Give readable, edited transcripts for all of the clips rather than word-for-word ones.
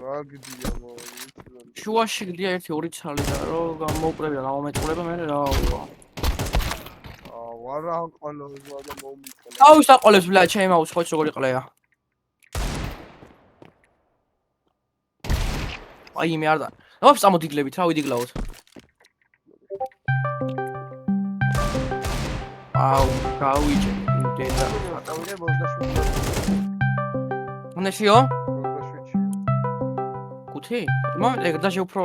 რა გდია შუაში გდია 1-2 ცალი და რომ გამოვუპრებია გამომეწყურება მე რა ვიყო. ვარა ყოლოს და მომიწელა. აუს დაყოლებს ბლა ჩემი მაუს ხო როგორი ყლეა. აი მე არ და. ოფს ამოდიგლებით რა ვიდიგლავთ. აუ გავიჭე დედა. დავიღე 27. ნეშიო? 27. გუთი? მა ეგ დაჟე უფრო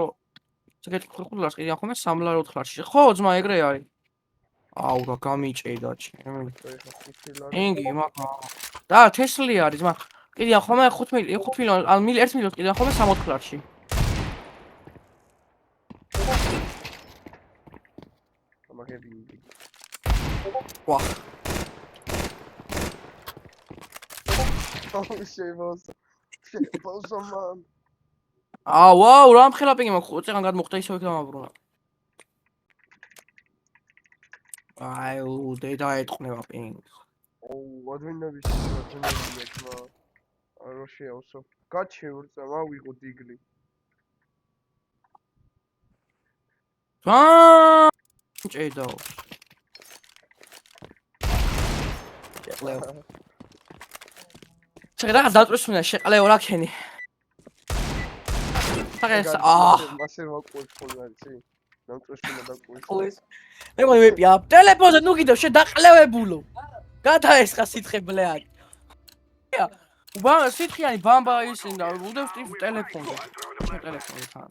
ზოგადად ხულას კიდე ახლა 3 ლარი 4 ლარში. ხო ძმა ეგრე არის. აუ რა გამიჭედა ჩემი. ინგი მაგა. და თესლი არის მაგ. კიდე ახლა 5 მილიონი, ან 1 მილიონი კიდე ახლა 60 ლარში. მაგები. ვა. შეებოსო. ვაუ რა მხელაპინგი მაქვს წეგან გადმოხდა ისევ იქ დამაბრუნა. აიუ დედა ეთყნება პინგს. ვადვინების თქმა. არ შეავსო. გაჩევრწა ვიღო დიგლი. ჭედო. შეყლეო. შეგრა დაწვისუნა შეყლეო რა ქენი. მაგას მასე ვაკუეს ხოლმე დამწვისუნა დაკუეს. მე მოვიპია ტელეფონზე ნუ კიდევ შედაყლევებულო. გადაესხა სითხე ბლეად. სითხიანი ბამბა ისინი და უდევს ტელეფონზე. შენ ტელეფონზე ხარ.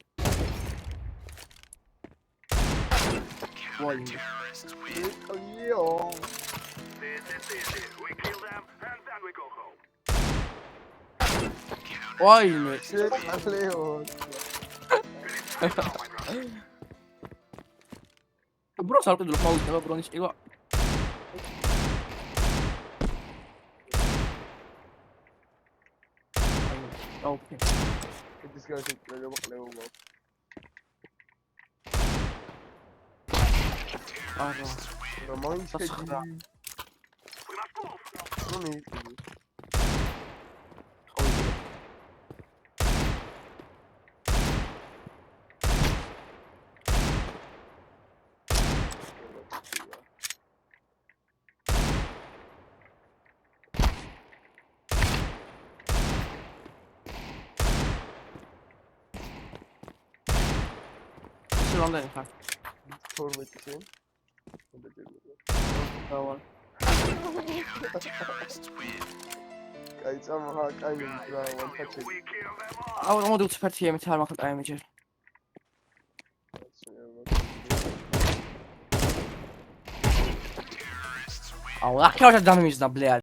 ვაი. ვაი მე შეყლეო. ბროს არ ყიდულობ მაუწყება ბრონის ყივა. ოკეი. ეს გასი ყლეობა. არა. რომანტიკი. რამდენი ხარ? 12-ში. დავა. კაი წამოხა, კაი რა ვანთაჩი. აუ მოდი უცფერთი ემით არ მაქვს ტაიმი ჯერ. აუ ახლა დამიმიზდა ბლეად.